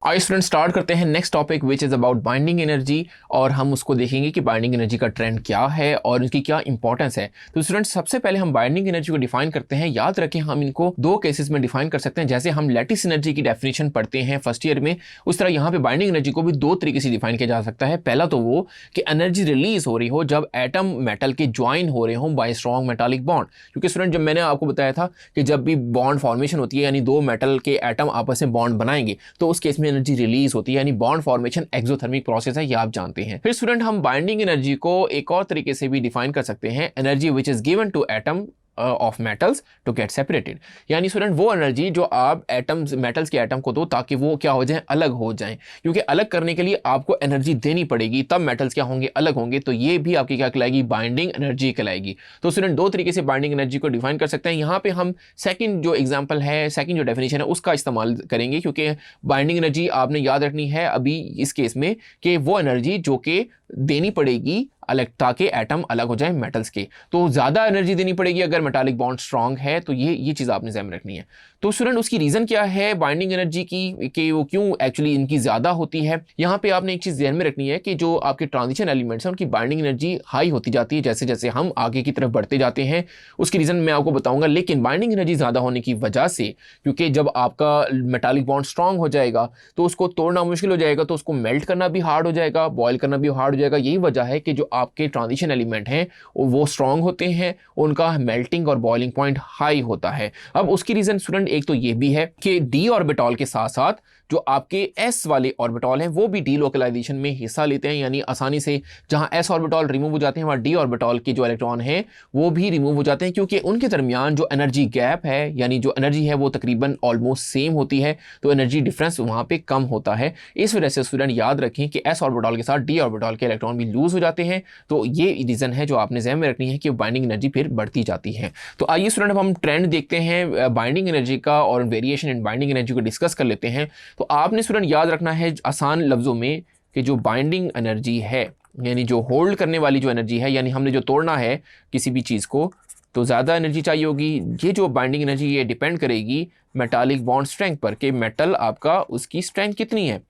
आइए student start करते हैं next topic which is about binding energy. और हम उसको देखेंगे कि बाइंडिंग एनर्जी का ट्रेंड क्या है और उसकी क्या इंपॉर्टेंस है। तो स्टूडेंट सबसे पहले हम बाइंडिंग एनर्जी को डिफाइन करते हैं। याद रखें हम इनको दो केसेस में डिफाइन कर सकते हैं। जैसे हम लैटिस एनर्जी की डेफिनेशन पढ़ते हैं फर्स्ट ईयर में, उस तरह यहाँ पे बाइंडिंग एनर्जी को भी दो तरीके से डिफाइन किया जा सकता है। पहला तो वो कि एनर्जी रिलीज हो रही हो जब एटम मेटल के ज्वाइन हो रहे हों बाय स्ट्रॉन्ग मेटालिक बॉन्ड। क्योंकि स्टूडेंट जब मैंने आपको बताया था कि जब भी बॉन्ड फॉर्मेशन होती है यानी दो मेटल के एटम आपस में बॉन्ड बनाएंगे तो उस केस में एनर्जी रिलीज होती है, यानी बॉन्ड फॉर्मेशन एक्सोथर्मिक प्रोसेस है, ये आप जानते हैं। फिर स्टूडेंट हम बाइंडिंग एनर्जी को एक और तरीके से भी डिफाइन कर सकते हैं, energy which is given to atom of metals to get separated. यानी स्टूडेंट वो एनर्जी जो आप एटम्स मेटल्स के एटम को दो ताकि वो क्या हो जाए, अलग हो जाएं। क्योंकि अलग करने के लिए आपको एनर्जी देनी पड़ेगी, तब मेटल्स क्या होंगे, अलग होंगे। तो ये भी आपकी क्या कहलाएगी, बाइंडिंग एनर्जी कहलाएगी। तो स्टूडेंट दो तरीके से बाइंडिंग एनर्जी को डिफाइन कर सकते हैं। यहाँ पे हम सेकंड जो एग्जांपल है, सेकंड जो डेफिनेशन है उसका इस्तेमाल करेंगे, क्योंकि बाइंडिंग एनर्जी आपने याद रखनी है अभी इस केस में कि वो एनर्जी जो कि देनी पड़ेगी अलग ताकि एटम अलग हो जाए मेटल्स के। तो ज़्यादा एनर्जी देनी पड़ेगी अगर मेटालिक बॉन्ड स्ट्रांग है, तो ये चीज़ आपने ध्यान में रखनी है। तो स्टूडेंट उसकी रीज़न क्या है बाइंडिंग एनर्जी की कि वो क्यों एक्चुअली इनकी ज़्यादा होती है। यहाँ पे आपने एक चीज़ ध्यान में रखनी है कि जो आपके ट्रांजिशन एलिमेंट्स हैं उनकी बाइंडिंग एनर्जी हाई होती जाती है जैसे जैसे हम आगे की तरफ बढ़ते जाते हैं। उसकी रीज़न मैं आपको बताऊँगा, लेकिन बाइंडिंग एनर्जी ज़्यादा होने की वजह से, क्योंकि जब आपका मेटालिक बॉन्ड स्ट्रांग हो जाएगा तो उसको तोड़ना मुश्किल हो जाएगा, तो उसको मेल्ट करना भी हार्ड हो जाएगा, बॉयल करना भी हार्ड हो जाएगा। यही वजह है कि जो आपके ट्रांजिशन एलिमेंट हैं वो स्ट्रांग होते हैं, उनका मेल्टिंग और बॉइलिंग पॉइंट हाई होता है। अब उसकी रीजन स्टूडेंट एक तो ये भी है कि डी ऑर्बिटल के साथ साथ जो आपके एस वाले ऑर्बिटल हैं वो भी डीलोकलाइजेशन में हिस्सा लेते हैं, यानी आसानी से जहां एस ऑर्बिटल रिमूव हो जाते हैं वहां डी ऑर्बिटल के जो इलेक्ट्रॉन हैं वो भी रिमूव हो जाते हैं, क्योंकि उनके दरमियान जो एनर्जी गैप है यानी जो एनर्जी है वो तकरीबन ऑलमोस्ट सेम होती है, तो एनर्जी डिफरेंस वहां पे कम होता है। इस वजह से स्टूडेंट याद रखें कि एस ऑर्बिटल के साथ डी ऑर्बिटल के इलेक्ट्रॉन भी लूज हो जाते हैं। तो ये रीजन है जो आपने ज़हन में रखनी है कि बाइंडिंग एनर्जी फिर बढ़ती जाती है। तो आइए स्टूडेंट हम ट्रेंड देखते हैं बाइंडिंग एनर्जी का और वेरिएशन इन बाइंडिंग एनर्जी को डिस्कस कर लेते हैं। तो आपने स्टूडेंट याद रखना है आसान लफ्जों में कि जो बाइंडिंग एनर्जी है यानी जो होल्ड करने वाली जो एनर्जी है, यानी हमने जो तोड़ना है किसी भी चीज़ को तो ज़्यादा एनर्जी चाहिए होगी। ये जो बाइंडिंग एनर्जी ये डिपेंड करेगी मेटालिक बॉन्ड स्ट्रेंथ पर कि मेटल आपका उसकी स्ट्रेंथ कितनी है।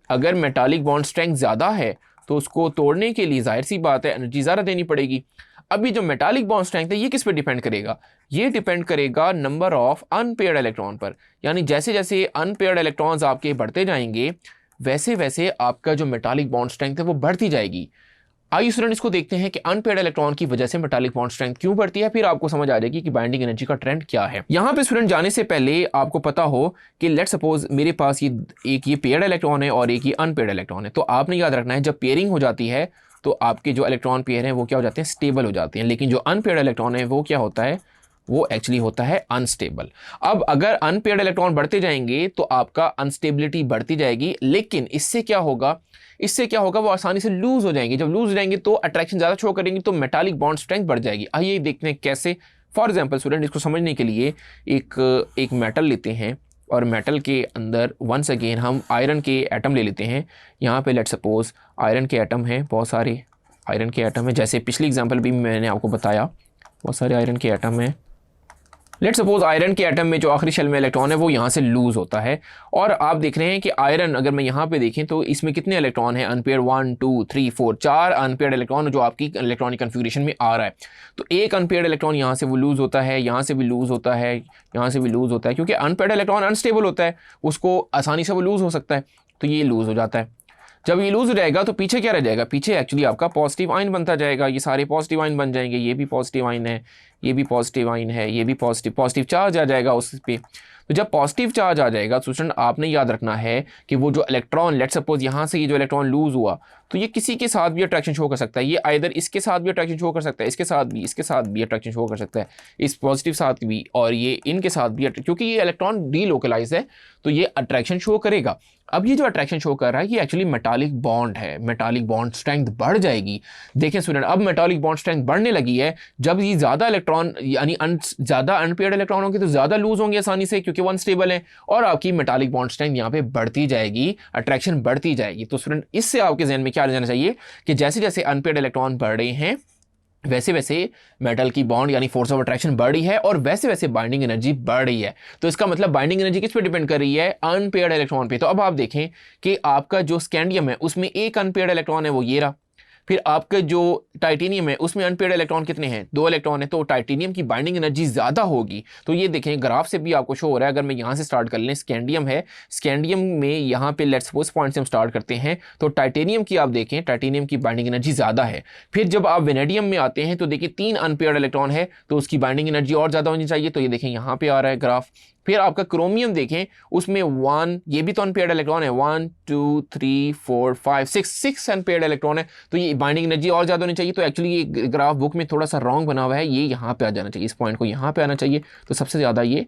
अगर मेटालिक बॉन्ड स्ट्रेंथ ज़्यादा है तो उसको तोड़ने के लिए जाहिर सी बात है एनर्जी ज़्यादा देनी पड़ेगी। अभी जो मेटालिक बॉन्ड स्ट्रेंथ है ये किस पे डिपेंड करेगा, ये डिपेंड करेगा नंबर ऑफ अनपेयर्ड इलेक्ट्रॉन पर। यानी जैसे जैसे अनपेयर्ड इलेक्ट्रॉन्स आपके बढ़ते जाएंगे वैसे वैसे आपका जो मेटालिक बॉन्ड स्ट्रेंथ है वो बढ़ती जाएगी। आइए स्टूडेंट इसको देखते हैं कि अनपेयर्ड इलेक्ट्रॉन की वजह से मेटालिक बॉन्ड स्ट्रेंथ क्यों बढ़ती है, फिर आपको समझ आ जाएगी कि बाइंडिंग एनर्जी का ट्रेंड क्या है। यहाँ पे स्टूडेंट जाने से पहले आपको पता हो कि लेट्स सपोज मेरे पास ये पेयर्ड इलेक्ट्रॉन है और एक ये अनपेयर्ड इलेक्ट्रॉन है। तो आपने याद रखना है जब पेयरिंग हो जाती है तो आपके जो इलेक्ट्रॉन पेयर हैं वो क्या हो जाते हैं, स्टेबल हो जाते हैं। लेकिन जो अनपेयर्ड इलेक्ट्रॉन है वो क्या होता है, वो एक्चुअली होता है अनस्टेबल। अब अगर अनपेयर्ड इलेक्ट्रॉन बढ़ते जाएंगे तो आपका अनस्टेबिलिटी बढ़ती जाएगी, लेकिन इससे क्या होगा वो आसानी से लूज हो जाएंगे। जब लूज हो जाएंगे तो अट्रैक्शन ज़्यादा शो करेंगे तो मेटालिक बॉन्ड स्ट्रेंथ बढ़ जाएगी। आइए देखते हैं कैसे। फॉर एग्जाम्पल स्टूडेंट इसको समझने के लिए एक मेटल लेते हैं और मेटल के अंदर वंस अगेन हम आयरन के एटम ले लेते हैं। यहाँ पे लेट्स सपोज आयरन के एटम हैं, बहुत सारे आयरन के एटम हैं, जैसे पिछली एग्जांपल भी मैंने आपको बताया बहुत सारे आयरन के एटम हैं। लेट्स सपोज आयरन के एटम में जो आखिरी शेल में इलेक्ट्रॉन है वो यहाँ से लूज होता है और आप देख रहे हैं कि आयरन अगर मैं यहाँ पे देखें तो इसमें कितने इलेक्ट्रॉन हैं अनपेयर्ड, 1 2 3 4 4 अनपेयर्ड इलेक्ट्रॉन जो आपकी इलेक्ट्रॉनिक कन्फिगरेशन में आ रहा है। तो एक अनपेयर्ड इलेक्ट्रॉन यहाँ से वो लूज होता है, यहाँ से भी लूज होता है, यहाँ से भी लूज होता है, क्योंकि अनपेयर्ड इलेक्ट्रॉन अनस्टेबल होता है, उसको आसानी से वो लूज हो सकता है, तो ये लूज हो जाता है। जब ये लूज हो जाएगा तो पीछे क्या रह जाएगा, पीछे एक्चुअली आपका पॉजिटिव आयन बनता जाएगा, ये सारे पॉजिटिव आयन बन जाएंगे, ये भी पॉजिटिव आयन है, ये भी पॉजिटिव आयन है, ये भी पॉजिटिव चार्ज आ जाएगा उस पे। तो जब पॉजिटिव चार्ज आ जाएगा तो स्टूडेंट आपने याद रखना है कि वो जो इलेक्ट्रॉन लेट सपोज यहाँ से ये जो इलेक्ट्रॉन लूज हुआ तो ये किसी के साथ भी अट्रैक्शन शो कर सकता है, ये आइदर इसके साथ भी अट्रैक्शन शो कर सकता है, इसके साथ भी अट्रैक्शन शो कर सकता है, इस पॉजिटिव साथ भी और ये इनके साथ भी, क्योंकि ये इलेक्ट्रॉन डीलोकलाइज है तो ये अट्रैक्शन शो करेगा। अब ये जो अट्रैक्शन शो कर रहा है ये एक्चुअली मेटालिक बॉन्ड है, मेटालिक बॉन्ड स्ट्रेंथ बढ़ जाएगी। देखें स्टूडेंट अब मेटालिक बॉन्ड स्ट्रेंथ बढ़ने लगी है, जब ये ज़्यादा इलेक्ट्रॉन यानी ज़्यादा अनपेयर्ड इलेक्ट्रॉन होंगे तो ज़्यादा लूज होंगे आसानी से क्योंकि वो अनस्टेबल है और आपकी मेटालिक बॉन्ड स्ट्रेंथ यहाँ पे बढ़ती जाएगी, अट्रैक्शन बढ़ती जाएगी। तो स्टूडेंट इससे आपके जहन में क्या रहना चाहिए कि जैसे जैसे अनपेयर्ड इलेक्ट्रॉन बढ़ रहे हैं वैसे वैसे मेटल की बॉन्ड यानी फोर्स ऑफ अट्रैक्शन बढ़ रही है और वैसे वैसे बाइंडिंग एनर्जी बढ़ रही है। तो इसका मतलब बाइंडिंग एनर्जी किस पे डिपेंड कर रही है? अनपेयर्ड इलेक्ट्रॉन पे। तो अब आप देखें कि आपका जो स्कैंडियम है उसमें एक अनपेयर्ड इलेक्ट्रॉन है, वो ये रहा। फिर आपका जो टाइटेनियम है उसमें अनपेयर्ड इलेक्ट्रॉन कितने हैं? 2 इलेक्ट्रॉन है। तो टाइटेनियम की बाइंडिंग एनर्जी ज़्यादा होगी। तो ये देखें ग्राफ से भी आपको शो हो रहा है। अगर मैं यहाँ से स्टार्ट कर लें, स्कैंडियम है, स्कैंडियम में यहाँ पे लेट्स सपोज पॉइंट से हम स्टार्ट करते हैं, तो टाइटेनियम की आप देखें, टाइटेनियम की बाइंडिंग एनर्जी ज़्यादा है। फिर जब आप वेनेडियम में आते हैं तो देखिए 3 अनपेयर्ड इलेक्ट्रॉन है, तो उसकी बाइंडिंग एनर्जी और ज़्यादा होनी चाहिए। तो ये देखें यहाँ पे आ रहा है ग्राफ। फिर आपका क्रोमियम देखें, उसमें 1, ये भी तो अनपेयर्ड इलेक्ट्रॉन है, 1 2 3 4 5 6 अनपेयर्ड इलेक्ट्रॉन है। तो ये बाइंडिंग एनर्जी और ज़्यादा होनी चाहिए। तो एक्चुअली ये ग्राफ बुक में थोड़ा सा रॉन्ग बना हुआ है, ये यहाँ पे आ जाना चाहिए, इस पॉइंट को यहाँ पे आना चाहिए। तो सबसे ज़्यादा ये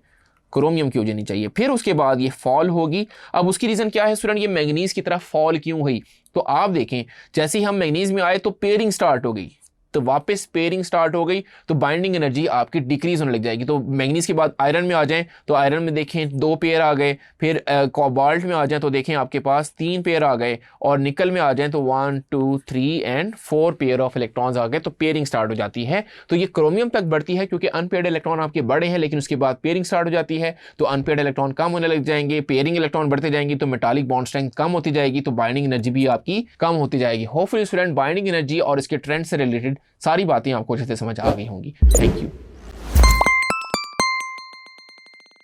क्रोमियम की हो जानी चाहिए। फिर उसके बाद ये फॉल होगी। अब उसकी रीज़न क्या है स्टूडेंट? ये मैग्नीज की तरफ फॉल क्यों हुई? तो आप देखें जैसे ही हम मैग्नीज में आए तो पेयरिंग स्टार्ट हो गई, तो वापस पेयरिंग स्टार्ट हो गई, तो बाइंडिंग एनर्जी आपकी डिक्रीज होने लग जाएगी। तो मैग्नीज के बाद आयरन में आ जाएं तो आयरन में देखें 2 पेयर आ गए। फिर कोबाल्ट में आ जाएं तो देखें आपके पास 3 पेयर आ गए। और निकल में आ जाएं तो 1 2 3 एंड 4 पेयर ऑफ इलेक्ट्रॉन्स आ गए। तो पेयरिंग स्टार्ट हो जाती है। तो ये क्रोमियम तक बढ़ती है क्योंकि अनपेयर्ड इलेक्ट्रॉन आपके बड़े हैं, लेकिन उसके बाद पेयरिंग स्टार्ट हो जाती है, तो अनपेयर्ड इलेक्ट्रॉन कम होने लग जाएंगे, पेयरिंग इलेक्ट्रॉन बढ़ते जाएंगे, तो मेटालिक बॉन्ड स्ट्रेंथ कम होती जाएगी, तो बाइंडिंग एनर्जी भी आपकी कम होती जाएगी। होपफुली स्टूडेंट बाइंडिंग एनर्जी और इसके ट्रेंड से रिलेटेड सारी बातें आपको अच्छे से समझ आ गई होंगी। Thank you.